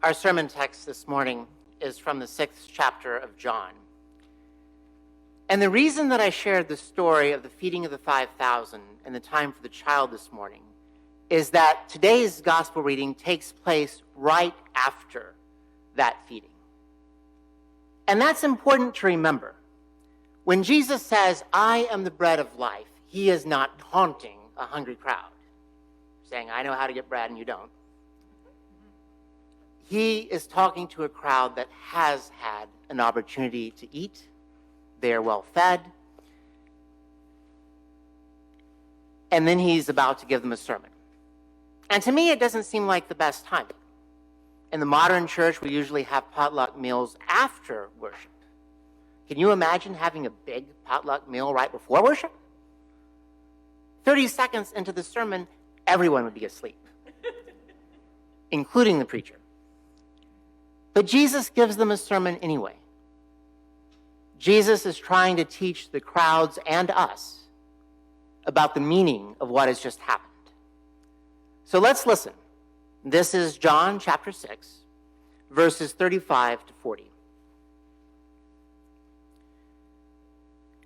Our sermon text this morning is from the 6th chapter of John. And the reason that I shared the story of the feeding of the 5,000 and the time for the child this morning is that today's gospel reading takes place right after that feeding. And that's important to remember. When Jesus says, "I am the bread of life," he is not taunting a hungry crowd, saying, "I know how to get bread and you don't." He is talking to a crowd that has had an opportunity to eat. They are well fed. And then he's about to give them a sermon. And to me, it doesn't seem like the best time. In the modern church, we usually have potluck meals after worship. Can you imagine having a big potluck meal right before worship? 30 seconds into the sermon, everyone would be asleep, including the preacher. But Jesus gives them a sermon anyway. Jesus is trying to teach the crowds and us about the meaning of what has just happened. So let's listen. This is John chapter 6, verses 35 to 40.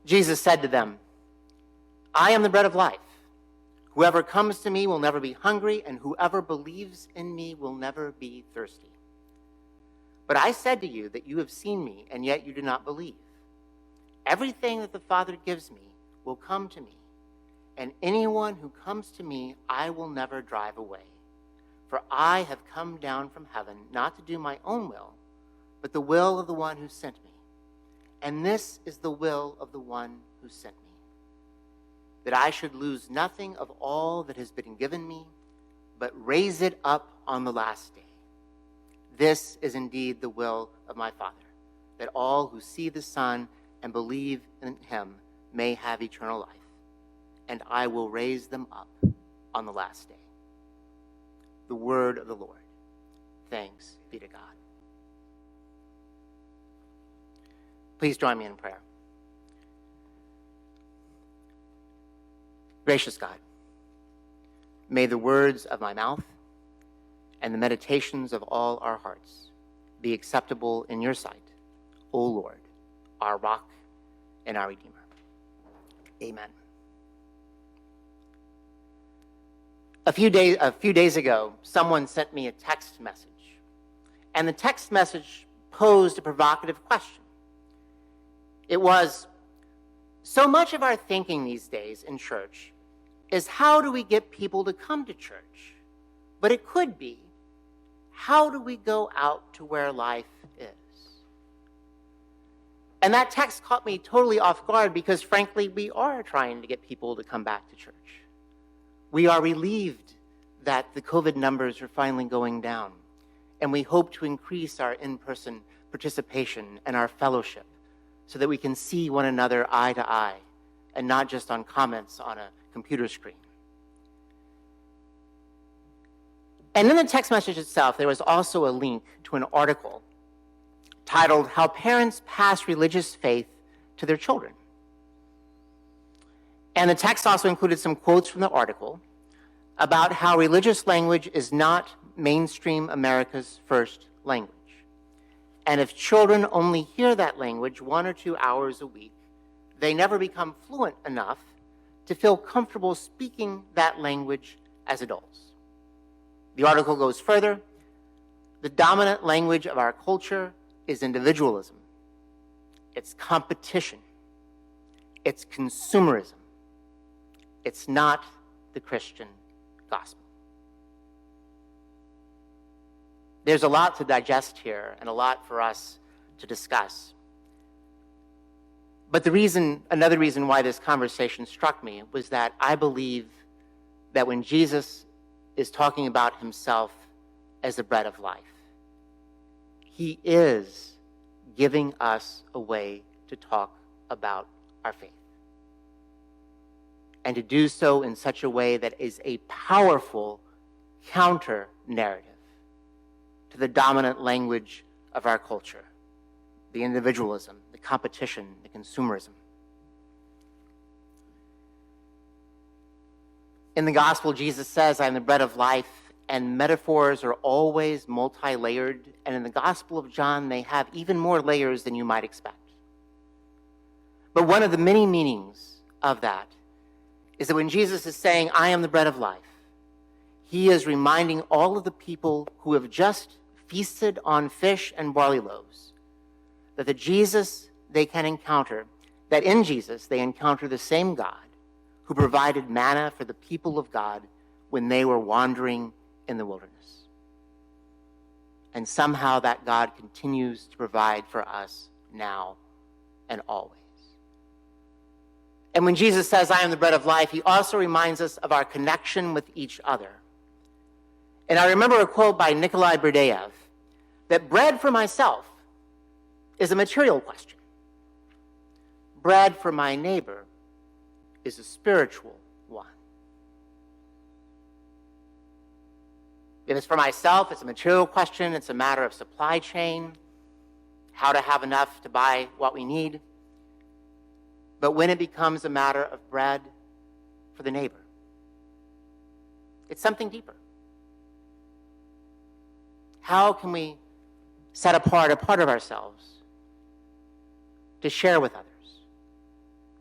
Jesus said to them, "I am the bread of life. Whoever comes to me will never be hungry, and whoever believes in me will never be thirsty. But I said to you that you have seen me, and yet you do not believe. Everything that the Father gives me will come to me, and anyone who comes to me I will never drive away. For I have come down from heaven not to do my own will, but the will of the one who sent me. And this is the will of the one who sent me, that I should lose nothing of all that has been given me, but raise it up on the last day. This is indeed the will of my Father, that all who see the Son and believe in him may have eternal life, and I will raise them up on the last day." The word of the Lord. Thanks be to God. Please join me in prayer. Gracious God, may the words of my mouth and the meditations of all our hearts be acceptable in your sight, O Lord, our rock and our Redeemer. Amen. A few days ago, someone sent me a text message, and the text message posed a provocative question. It was, so much of our thinking these days in church is how do we get people to come to church? But it could be, how do we go out to where life is? And that text caught me totally off guard because, frankly, we are trying to get people to come back to church. We are relieved that the COVID numbers are finally going down, and we hope to increase our in-person participation and our fellowship so that we can see one another eye to eye and not just on comments on a computer screen. And in the text message itself, there was also a link to an article titled, "How Parents Pass Religious Faith to Their Children." And the text also included some quotes from the article about how religious language is not mainstream America's first language. And if children only hear that language 1 or 2 hours a week, they never become fluent enough to feel comfortable speaking that language as adults. The article goes further. The dominant language of our culture is individualism. It's competition. It's consumerism. It's not the Christian gospel. There's a lot to digest here and a lot for us to discuss. But another reason why this conversation struck me was that I believe that when Jesus is talking about himself as the bread of life, he is giving us a way to talk about our faith. And to do so in such a way that is a powerful counter-narrative to the dominant language of our culture, the individualism, the competition, the consumerism. In the gospel, Jesus says, "I am the bread of life," and metaphors are always multi-layered, and in the Gospel of John, they have even more layers than you might expect. But one of the many meanings of that is that when Jesus is saying, I am the bread of life, he is reminding all of the people who have just feasted on fish and barley loaves that the Jesus they can encounter, that in Jesus they encounter the same God who provided manna for the people of God when they were wandering in the wilderness. And somehow that God continues to provide for us now and always. And when Jesus says, I am the bread of life, he also reminds us of our connection with each other. And I remember a quote by Nikolai Berdyaev that bread for myself is a material question. Bread for my neighbor is a spiritual one. If it's for myself, it's a material question. It's a matter of supply chain, how to have enough to buy what we need. But when it becomes a matter of bread for the neighbor, it's something deeper. How can we set apart a part of ourselves to share with others,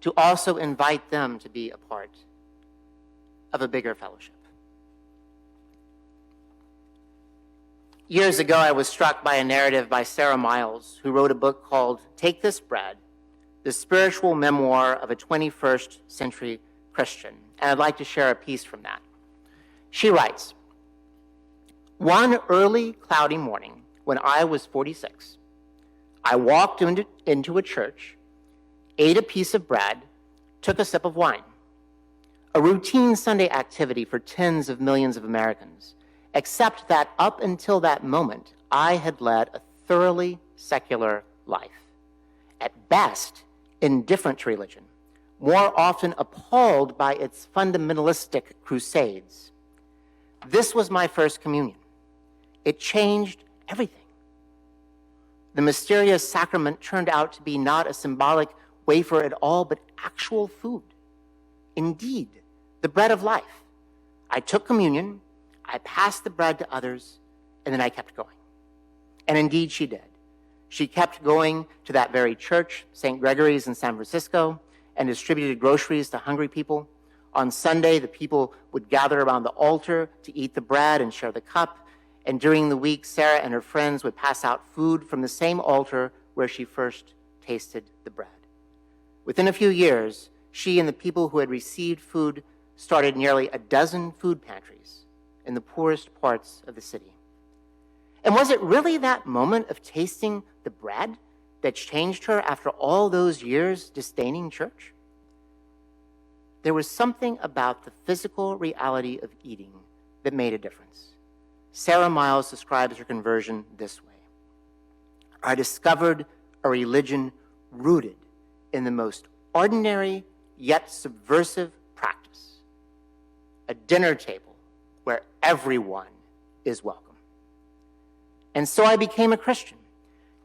to also invite them to be a part of a bigger fellowship? Years ago, I was struck by a narrative by Sarah Miles, who wrote a book called Take This Bread, the spiritual memoir of a 21st century Christian. And I'd like to share a piece from that. She writes, one early cloudy morning when I was 46, I walked into a church, ate a piece of bread, took a sip of wine, a routine Sunday activity for tens of millions of Americans, except that up until that moment, I had led a thoroughly secular life. At best, indifferent to religion, more often appalled by its fundamentalistic crusades. This was my first communion. It changed everything. The mysterious sacrament turned out to be not a symbolic wafer at all, but actual food. Indeed, the bread of life. I took communion, I passed the bread to others, and then I kept going. And indeed, she did. She kept going to that very church, St. Gregory's in San Francisco, and distributed groceries to hungry people. On Sunday, the people would gather around the altar to eat the bread and share the cup. And during the week, Sarah and her friends would pass out food from the same altar where she first tasted the bread. Within a few years, she and the people who had received food started nearly a dozen food pantries in the poorest parts of the city. And was it really that moment of tasting the bread that changed her after all those years disdaining church? There was something about the physical reality of eating that made a difference. Sarah Miles describes her conversion this way. I discovered a religion rooted in the most ordinary yet subversive practice, a dinner table where everyone is welcome. And so I became a Christian,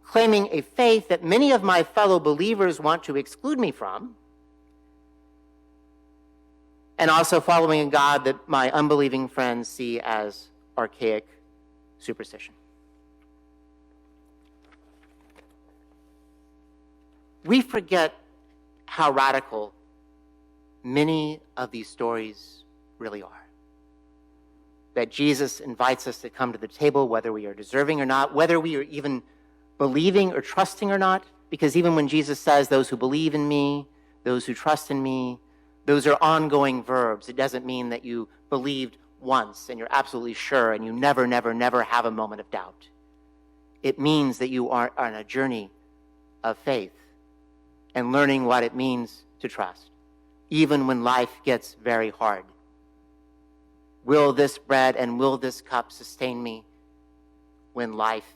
claiming a faith that many of my fellow believers want to exclude me from, and also following a God that my unbelieving friends see as archaic superstition. We forget how radical many of these stories really are. That Jesus invites us to come to the table, whether we are deserving or not, whether we are even believing or trusting or not, because even when Jesus says, those who believe in me, those who trust in me, those are ongoing verbs. It doesn't mean that you believed once and you're absolutely sure and you never, never, never have a moment of doubt. It means that you are on a journey of faith and learning what it means to trust, even when life gets very hard. Will this bread and will this cup sustain me when life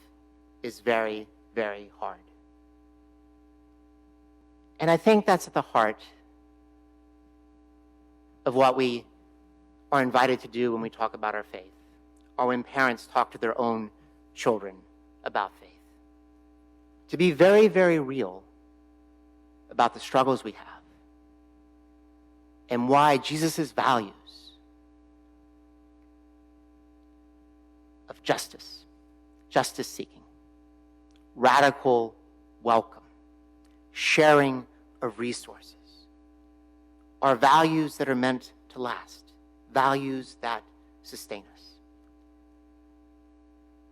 is very, very hard? And I think that's at the heart of what we are invited to do when we talk about our faith, or when parents talk to their own children about faith. To be very, very real about the struggles we have and why Jesus' values justice, justice seeking, radical welcome, sharing of resources are values that are meant to last, values that sustain us.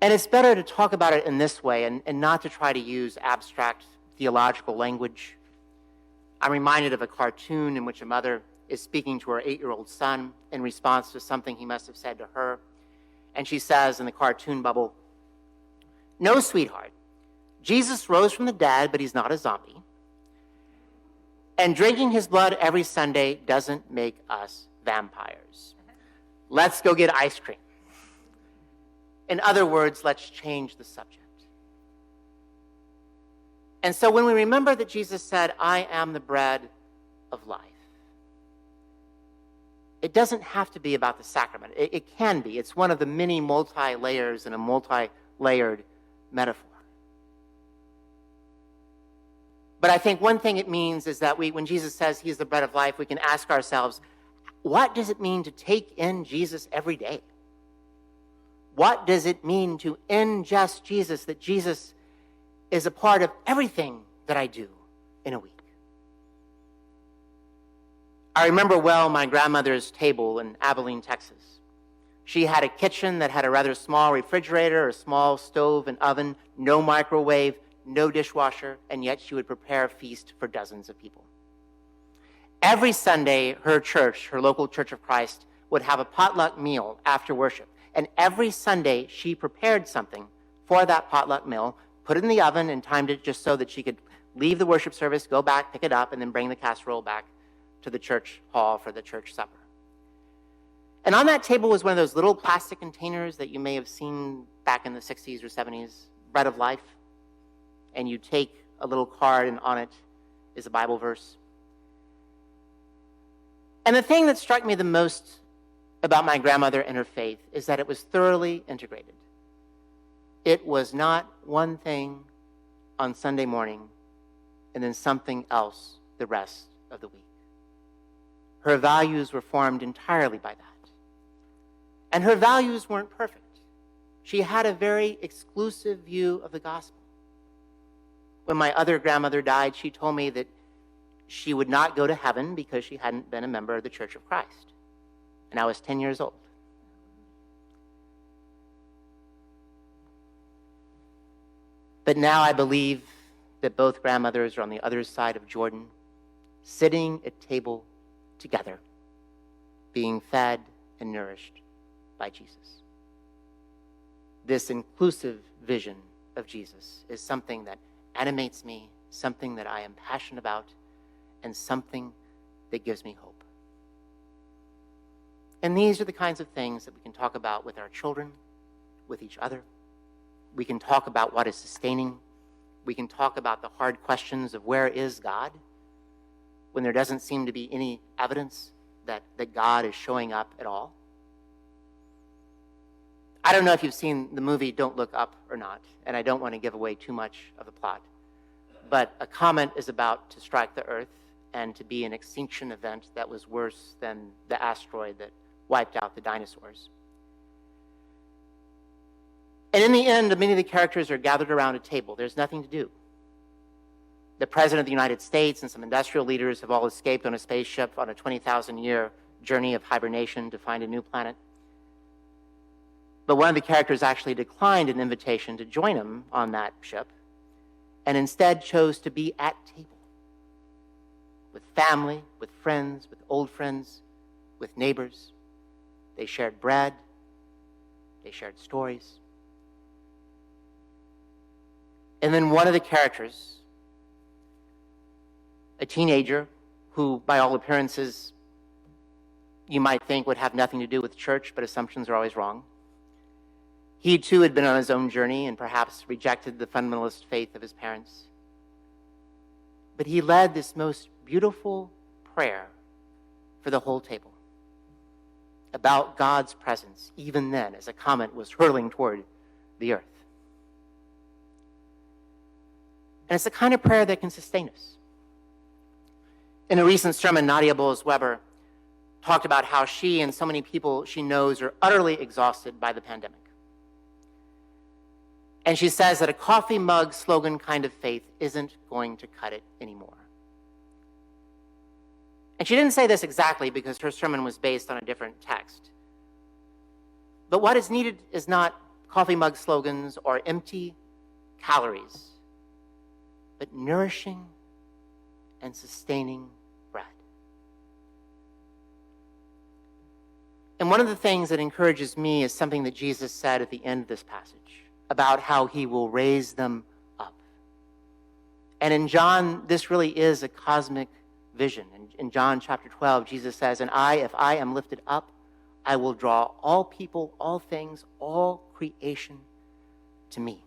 And it's better to talk about it in this way and not to try to use abstract theological language. I'm reminded of a cartoon in which a mother is speaking to her 8-year-old son in response to something he must have said to her. And she says in the cartoon bubble, "No, sweetheart, Jesus rose from the dead, but he's not a zombie. And drinking his blood every Sunday doesn't make us vampires. Let's go get ice cream." In other words, let's change the subject. And so when we remember that Jesus said, "I am the bread of life," it doesn't have to be about the sacrament. It can be. It's one of the many multi-layers in a multi-layered metaphor. But I think one thing it means is that when Jesus says he is the bread of life, we can ask ourselves, what does it mean to take in Jesus every day? What does it mean to ingest Jesus, that Jesus is a part of everything that I do in a week? I remember well my grandmother's table in Abilene, Texas. She had a kitchen that had a rather small refrigerator, a small stove and oven, no microwave, no dishwasher, and yet she would prepare a feast for dozens of people. Every Sunday, her church, her local Church of Christ, would have a potluck meal after worship. And every Sunday, she prepared something for that potluck meal, put it in the oven, and timed it just so that she could leave the worship service, go back, pick it up, and then bring the casserole back to the church hall for the church supper. And on that table was one of those little plastic containers that you may have seen back in the 60s or 70s, Bread of Life. And you take a little card, and on it is a Bible verse. And the thing that struck me the most about my grandmother and her faith is that it was thoroughly integrated. It was not one thing on Sunday morning and then something else the rest of the week. Her values were formed entirely by that. And her values weren't perfect. She had a very exclusive view of the gospel. When my other grandmother died, she told me that she would not go to heaven because she hadn't been a member of the Church of Christ. And I was 10 years old. But now I believe that both grandmothers are on the other side of Jordan, sitting at table together, being fed and nourished by Jesus. This inclusive vision of Jesus is something that animates me, something that I am passionate about, and something that gives me hope. And these are the kinds of things that we can talk about with our children, with each other. We can talk about what is sustaining. We can talk about the hard questions of where is God when there doesn't seem to be any evidence that God is showing up at all. I don't know if you've seen the movie Don't Look Up or not, and I don't want to give away too much of the plot. But a comet is about to strike the Earth and to be an extinction event that was worse than the asteroid that wiped out the dinosaurs. And in the end, many of the characters are gathered around a table. There's nothing to do. The President of the United States and some industrial leaders have all escaped on a spaceship on a 20,000-year journey of hibernation to find a new planet. But one of the characters actually declined an invitation to join him on that ship and instead chose to be at table with family, with friends, with old friends, with neighbors. They shared bread. They shared stories. And then one of the characters, a teenager who, by all appearances, you might think would have nothing to do with church, but assumptions are always wrong. He too had been on his own journey and perhaps rejected the fundamentalist faith of his parents. But he led this most beautiful prayer for the whole table about God's presence, even then, as a comet was hurtling toward the earth. And it's the kind of prayer that can sustain us. In a recent sermon, Nadia Bolz-Weber talked about how she and so many people she knows are utterly exhausted by the pandemic. And she says that a coffee mug slogan kind of faith isn't going to cut it anymore. And she didn't say this exactly because her sermon was based on a different text. But what is needed is not coffee mug slogans or empty calories, but nourishing and sustaining bread. And one of the things that encourages me is something that Jesus said at the end of this passage about how he will raise them up. And in John, this really is a cosmic vision. In John chapter 12, Jesus says, "And if I am lifted up, I will draw all people, all things, all creation to me."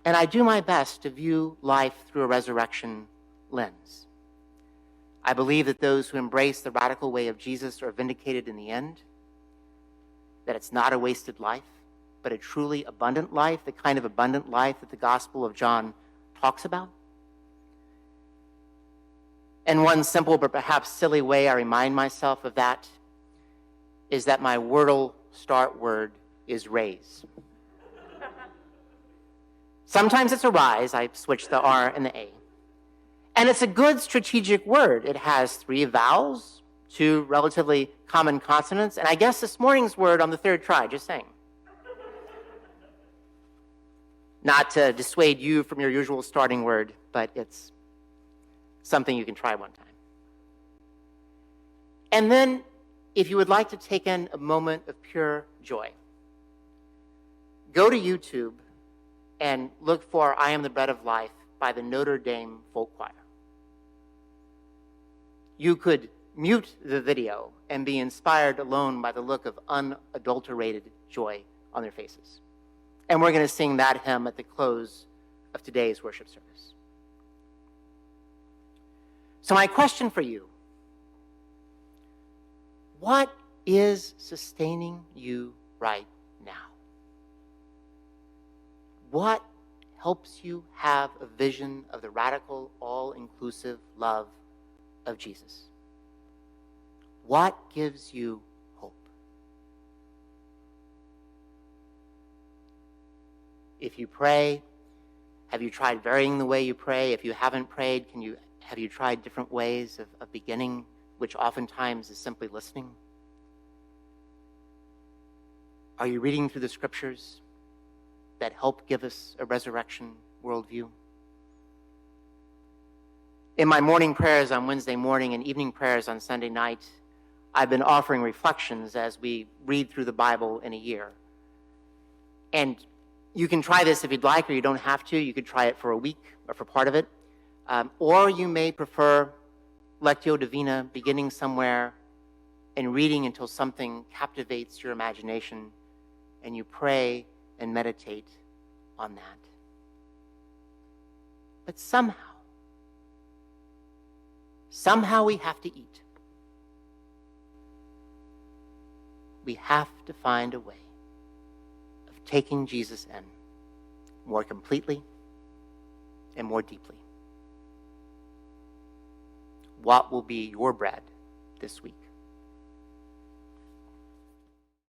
And I do my best to view life through a resurrection lens. I believe that those who embrace the radical way of Jesus are vindicated in the end, that it's not a wasted life, but a truly abundant life, the kind of abundant life that the Gospel of John talks about. And one simple but perhaps silly way I remind myself of that is that my Wordle start word is raise. Sometimes it's arise. I switch the R and the A. And it's a good strategic word. It has 3 vowels, 2 relatively common consonants, and I guess this morning's word on the 3rd try, just saying. Not to dissuade you from your usual starting word, but it's something you can try one time. And then, if you would like to take in a moment of pure joy, go to YouTube and look for "I Am the Bread of Life" by the Notre Dame Folk Choir. You could mute the video and be inspired alone by the look of unadulterated joy on their faces. And we're going to sing that hymn at the close of today's worship service. So my question for you, what is sustaining you right now? What helps you have a vision of the radical, all-inclusive love of Jesus? What gives you hope? If you pray, have you tried varying the way you pray? If you haven't prayed, have you tried different ways of beginning, which oftentimes is simply listening? Are you reading through the scriptures that help give us a resurrection worldview? In my morning prayers on Wednesday morning and evening prayers on Sunday night, I've been offering reflections as we read through the Bible in a year. And you can try this if you'd like, or you don't have to. You could try it for a week or for part of it. Or you may prefer Lectio Divina, beginning somewhere and reading until something captivates your imagination, and you pray and meditate on that. But somehow we have to eat. We have to find a way of taking Jesus in more completely and more deeply. What will be your bread this week?